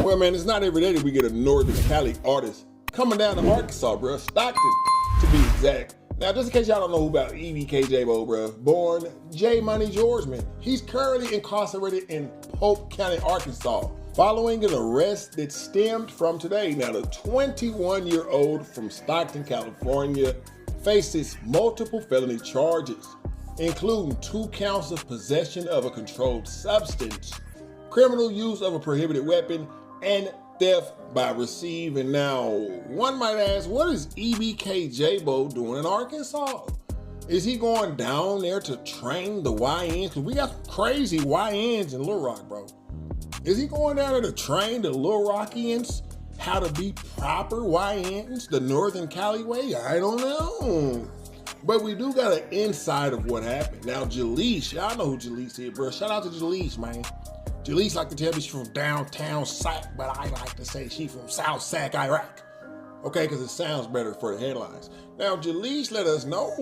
Well, man, it's not every day that we get a Northern Cali artist coming down to Arkansas, bro. Stockton, to be exact. Now, just in case y'all don't know who about EBK Jaaybo, bro, born J Money George, man. He's currently incarcerated in Polk County, Arkansas, following an arrest that stemmed from today. Now, the 21-year-old from Stockton, California, faces multiple felony charges, including 2 counts of possession of a controlled substance, criminal use of a prohibited weapon, and theft by receiving. Now, one might ask, what is EBK Jaaybo doing in Arkansas? Is he going down there to train the YNs? Because we got some crazy YNs in Little Rock, bro. Is he going down there to train the Little Rockians how to be proper YNs, the Northern Cali way? I don't know. But we do got an insight of what happened. Now, Jaleese, y'all know who Jaleese is, bro. Shout out to Jaleese, man. Jaleese like to tell me she's from downtown Sac, but I like to say she from South Sac, Iraq. Okay, because it sounds better for the headlines. Now, Jaleese let us know.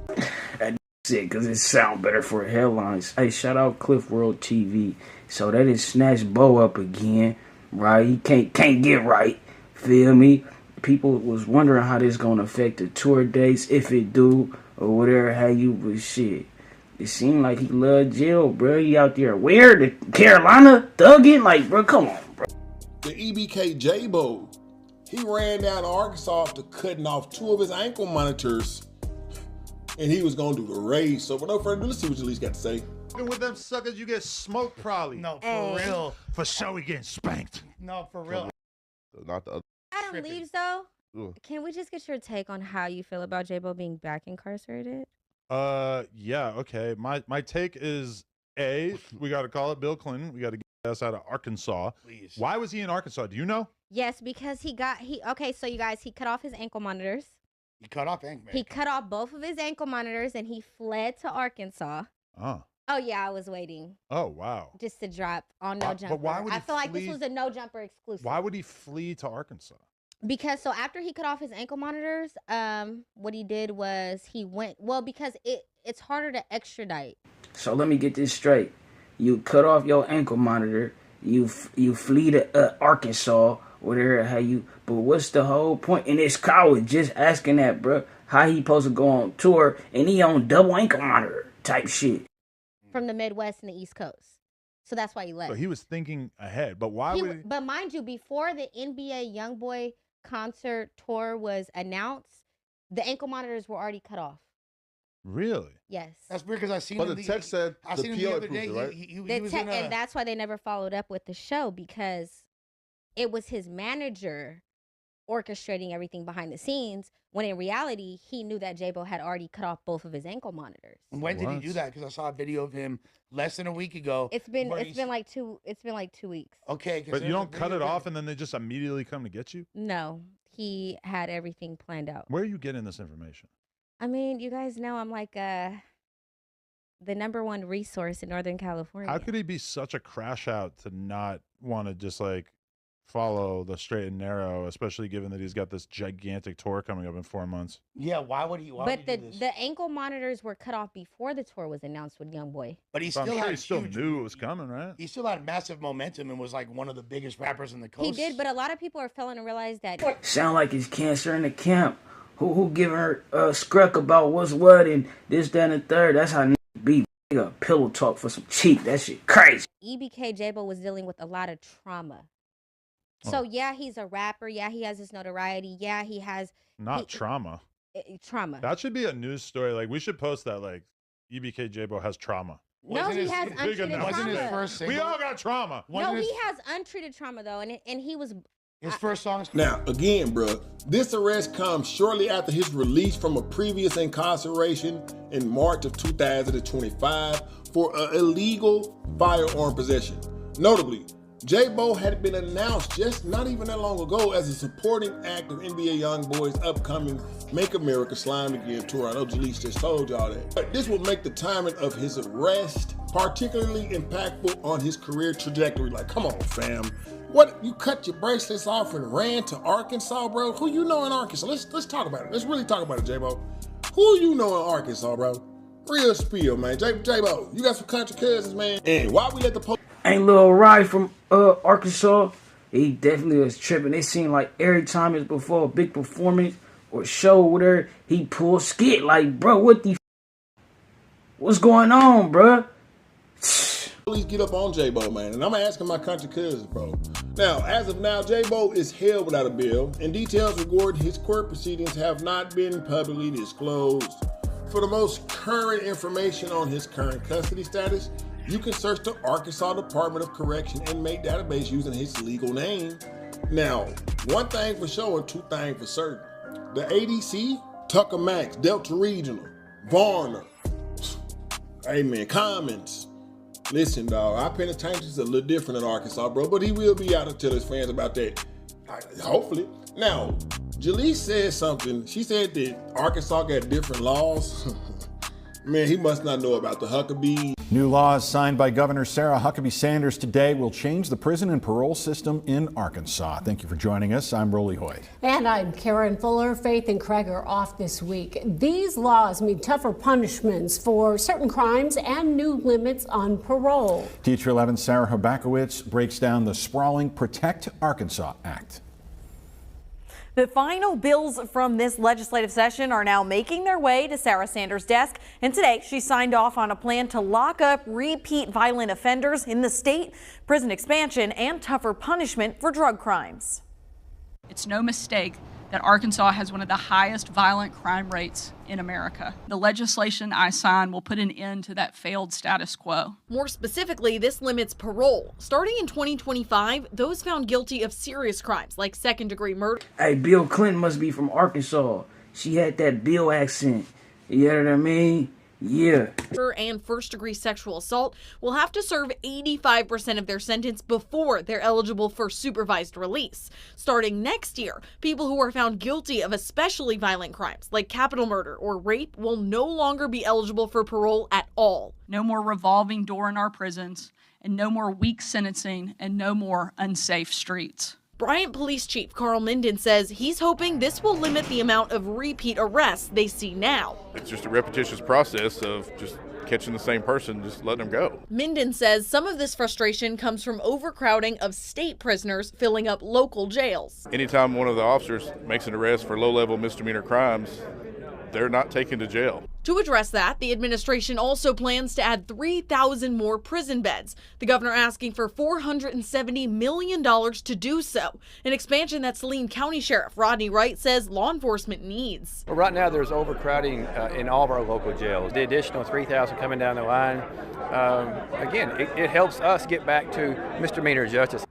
That's it, because it sounds better for headlines. Hey, shout out Cliff World TV. So that is snatched Bo up again, right? He can't get right. Feel me? People was wondering how this gonna affect the tour dates, if it do, or whatever, how you was shit. It seemed like he loved jail, bro. He out there where? The Carolina thugging? Like, bro, come on, bro. The EBK Jaaybo, he ran down to Arkansas after cutting off 2 of his ankle monitors, and he was gonna do the race. So, without further ado, let's see what Jaleese got to say. With them suckers, you get smoked probably. No, for real. For sure, we getting spanked. No, for real. Not the other. Adam leaves though. Can we just get your take on how you feel about Jaaybo being back incarcerated? Yeah, okay. My take is we got to call it Bill Clinton. We got to get us out of Arkansas. Please. Why was he in Arkansas? Do you know? Yes, because okay, so you guys, he cut off his ankle monitors. He cut off ankle. He cut off both of his ankle monitors and he fled to Arkansas. Oh yeah, I was waiting. Oh wow. Just to drop on No Jumper. But why would he I feel like this was a No Jumper exclusive. Why would he flee to Arkansas? Because so after he cut off his ankle monitors, what he did was he went, because it's harder to extradite. So let me get this straight. You cut off your ankle monitor, you flee to Arkansas, whatever, how you, but what's the whole point? And this car was just asking that, bro, how he supposed to go on tour and he on double ankle monitor type shit. From the Midwest and the East Coast. So that's why he left. So he was thinking ahead, but why would he? But mind you, before the NBA YoungBoy concert tour was announced, the ankle monitors were already cut off. Really? Yes. That's weird because I seen. But the text said I the seen him PO the other approved day. it, right? He was in and that's why they never followed up with the show, because it was his manager orchestrating everything behind the scenes, when in reality he knew that Jaaybo had already cut off both of his ankle monitors. When did he do that? Because I saw a video of him less than a week ago. It's been like 2 weeks. Okay, but you don't cut it off and then they just immediately come to get you? No, he had everything planned out. Where are you getting this information? I mean, you guys know I'm like the #1 resource in Northern California. How could he be such a crash out to not want to just like follow the straight and narrow, especially given that he's got this gigantic tour coming up in 4 months? Yeah, why would he? But the ankle monitors were cut off before the tour was announced with YoungBoy. But he So still he still knew it was coming, right? He still had massive momentum and was like one of the biggest rappers in the coast. He did, but a lot of people are failing to realize that. Sound like it's cancer in the camp. Who giving her scruck about what's what and this, that, and the third? That's how be pillow talk for some cheap. That shit crazy. EBK Jaaybo was dealing with a lot of trauma. So yeah, he's a rapper. Yeah, he has his notoriety. Yeah, he has trauma. Trauma. That should be a news story. Like we should post that. Like EBK Jaaybo has trauma. No, he has untreated trauma. Wasn't his first single? We all got trauma. No, he has untreated trauma though, and he was. His first song. Now, again, bro, this arrest comes shortly after his release from a previous incarceration in March of 2025 for illegal firearm possession. Notably, Jaaybo had been announced just not even that long ago as a supporting act of NBA YoungBoy's upcoming Make America Slime Again tour. I know Jaleese just told y'all that. But this will make the timing of his arrest particularly impactful on his career trajectory. Like, come on, fam. What, you cut your bracelets off and ran to Arkansas, bro? Who you know in Arkansas? Let's talk about it. Let's really talk about it, Jaaybo. Who you know in Arkansas, bro? Real spiel, man. Jaaybo, you got some country cousins, man. And why we let the Ain't Lil Rye from Arkansas. He definitely was tripping. It seemed like every time it's before a big performance or show with her, he pulled skit. Like, bro, what's going on, bro? Please get up on Jaaybo, man. And I'm asking my country cousins, bro. Now, as of now, Jaaybo is held without a bail, and details regarding his court proceedings have not been publicly disclosed. For the most current information on his current custody status, you can search the Arkansas Department of Correction inmate database using his legal name. Now, one thing for sure and two things for certain. The ADC, Tucker Max, Delta Regional, Varner, Amen, Commons. Listen, dog, our penitentiary is a little different in Arkansas, bro, but he will be out to tell his fans about that. Hopefully. Now, Jalise said something. She said that Arkansas got different laws. Man, he must not know about the Huckabee. New laws signed by Governor Sarah Huckabee Sanders today will change the prison and parole system in Arkansas. Thank you for joining us. I'm Rolly Hoyt. And I'm Karen Fuller. Faith and Craig are off this week. These laws mean tougher punishments for certain crimes and new limits on parole. Teacher 11 Sarah Habakowitz breaks down the sprawling Protect Arkansas Act. The final bills from this legislative session are now making their way to Sarah Sanders' desk. And today she signed off on a plan to lock up repeat violent offenders in the state, prison expansion, and tougher punishment for drug crimes. It's no mistake that Arkansas has one of the highest violent crime rates in America. The legislation I sign will put an end to that failed status quo. More specifically, this limits parole. Starting in 2025, those found guilty of serious crimes like second-degree murder. Hey, Bill Clinton must be from Arkansas. She had that Bill accent. You know what I mean? Yeah. And first-degree sexual assault will have to serve 85% of their sentence before they're eligible for supervised release. Starting next year, people who are found guilty of especially violent crimes like capital murder or rape will no longer be eligible for parole at all. No more revolving door in our prisons, and no more weak sentencing, and no more unsafe streets. Bryant Police Chief Carl Minden says he's hoping this will limit the amount of repeat arrests they see now. It's just a repetitious process of just catching the same person, just letting them go. Minden says some of this frustration comes from overcrowding of state prisoners filling up local jails. Anytime one of the officers makes an arrest for low-level misdemeanor crimes, they're not taken to jail. To address that, the administration also plans to add 3,000 more prison beds. The governor asking for $470 million to do so, an expansion that Saline County Sheriff Rodney Wright says law enforcement needs. Well, right now there's overcrowding in all of our local jails. The additional 3,000 coming down the line, again, it helps us get back to misdemeanor justice.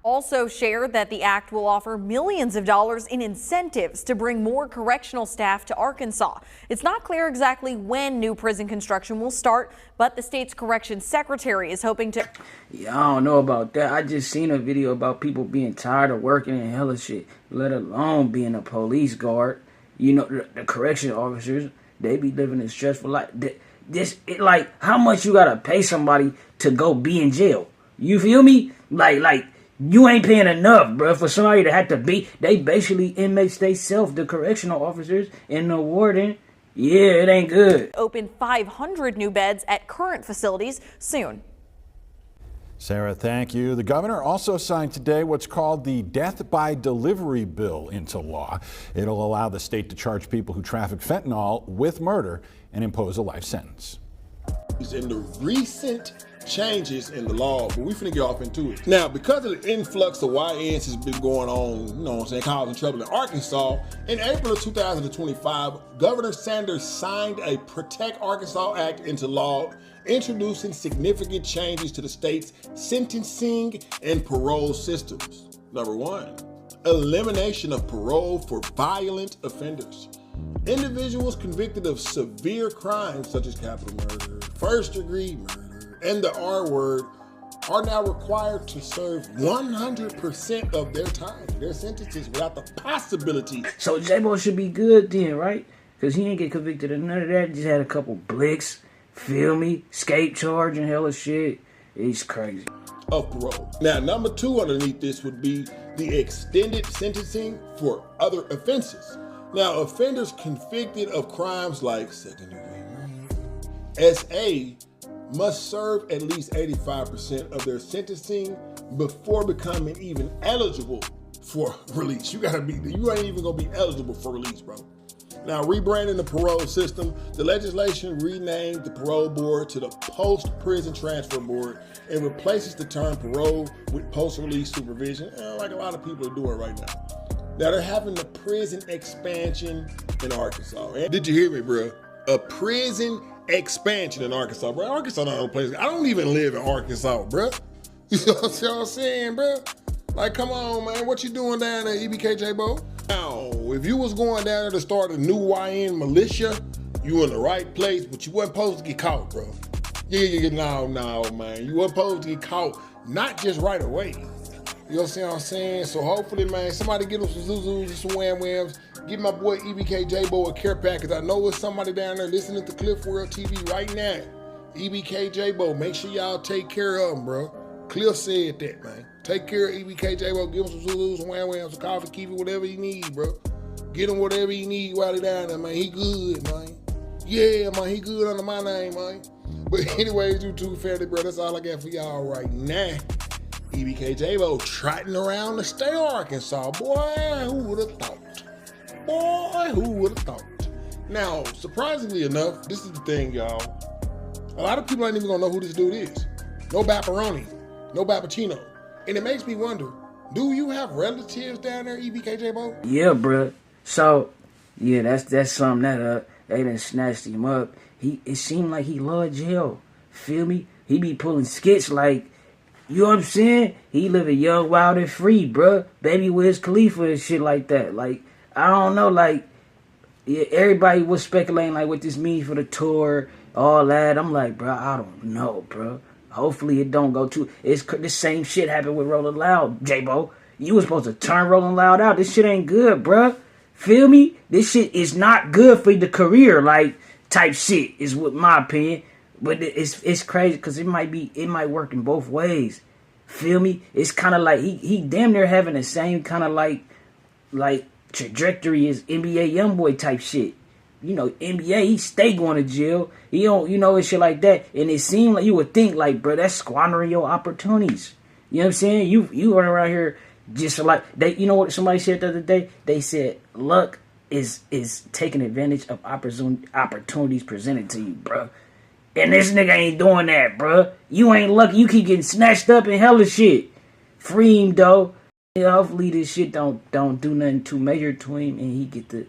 Also shared that the act will offer millions of dollars in incentives to bring more correctional staff to Arkansas. It's not clear exactly when new prison construction will start, but the state's corrections secretary is hoping to... Yeah, I don't know about that. I just seen a video about people being tired of working and hella shit, let alone being a police guard. You know, the correction officers, they be living a stressful life. Like, how much you gotta pay somebody to go be in jail? You feel me? Like, you ain't paying enough, bro, for somebody to have to be. They basically inmates they self, the correctional officers and the warden. Yeah, it ain't good. Open 500 new beds at current facilities soon. Sarah, thank you. The governor also signed today what's called the Death by Delivery Bill into law. It'll allow the state to charge people who traffic fentanyl with murder and impose a life sentence. In the recent changes in the law, but we finna get off into it. Now, because of the influx of YNs has been going on, you know what I'm saying, causing trouble in Arkansas, in April of 2025, Governor Sanders signed a Protect Arkansas Act into law, introducing significant changes to the state's sentencing and parole systems. Number one, elimination of parole for violent offenders. Individuals convicted of severe crimes such as capital murder, first-degree murder, and the R word are now required to serve 100% of their time, their sentences, without the possibility. So Jaaybo should be good then, right? Because he ain't get convicted of none of that. Just had a couple blicks, feel me? Escape charge and hella shit. He's crazy. Of parole. Now, number two underneath this would be the extended sentencing for other offenses. Now, offenders convicted of crimes like second-degree murder, SA, must serve at least 85% of their sentencing before becoming even eligible for release. You ain't even gonna be eligible for release, bro. Now, rebranding the parole system, the legislation renamed the parole board to the Post-Prison Transfer Board and replaces the term parole with post-release supervision, like a lot of people are doing right now. Now, they're having the prison expansion in Arkansas. And did you hear me, bro? A prison expansion in Arkansas, bro. Arkansas not a place. I don't even live in Arkansas, bro. You know what I'm saying, bro? Like, come on, man. What you doing down there, EBK Jaaybo? Now, if you was going down there to start a new YN militia, you in the right place, but you wasn't supposed to get caught, bro. No, man. You wasn't supposed to get caught, not just right away. You know what I'm saying? So hopefully, man, somebody get him some Zuzus and some Wham Whams. Give my boy EBK Jaaybo a care package. I know there's somebody down there listening to Cliff World TV right now. EBK Jaaybo, make sure y'all take care of him, bro. Cliff said that, man. Take care of EBK Jaaybo. Give him some Zulus, some Wham Whams, some coffee, kiwi, whatever you need, bro. Get him whatever you need while he down there, man. He good, man. Yeah, man, he good under my name, man. But anyways, YouTube family, bro, that's all I got for y'all right now. EBK Jaaybo trotting around the state of Arkansas. Boy, who would have thought? Boy, who would have thought? Now, surprisingly enough, this is the thing, y'all. A lot of people ain't even gonna know who this dude is. No Bapparoni, no Bappacino. And it makes me wonder, do you have relatives down there, EBK Jaaybo? Yeah, bruh. So, yeah, that's something that they done snatched him up. It seemed like he loved jail. Feel me? He be pulling skits like, you know what I'm saying? He living young, wild, and free, bruh. Baby Wiz Khalifa and shit like that. Like, I don't know, like, yeah, everybody was speculating like what this means for the tour, all that. I'm like, bro, I don't know, bro. Hopefully it don't go too. It's the same shit happened with Rolling Loud, Jaaybo. You was supposed to turn Rolling Loud out. This shit ain't good, bro. Feel me? This shit is not good for the career, like type shit is what my opinion. But it's crazy because it might work in both ways. Feel me? It's kind of like he damn near having the same kind of like trajectory as NBA YoungBoy type shit. You know, NBA, he stay going to jail. He don't, you know, and shit like that. And it seemed like you would think like, bro, that's squandering your opportunities. You know what I'm saying? You run around here just like they. You know what somebody said the other day? They said luck is taking advantage of opportunities presented to you, bro. And this nigga ain't doing that, bro. You ain't lucky. You keep getting snatched up in hella shit. Free him, though. Yeah, hopefully this shit don't do nothing too major to him, and he get the.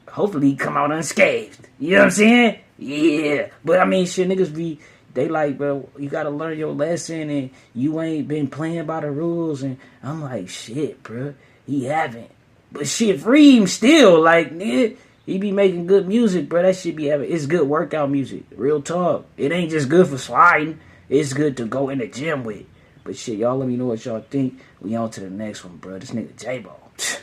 Hopefully he come out unscathed. You know what I'm saying? Yeah. But I mean, shit, niggas they like, bro, you gotta learn your lesson, and you ain't been playing by the rules. And I'm like, shit, bro, he haven't. But shit, free him still. Like, nigga. He be making good music, bro. That shit be having. It's good workout music. Real talk. It ain't just good for sliding. It's good to go in the gym with. But shit, y'all let me know what y'all think. We on to the next one, bro. This nigga Jaaybo.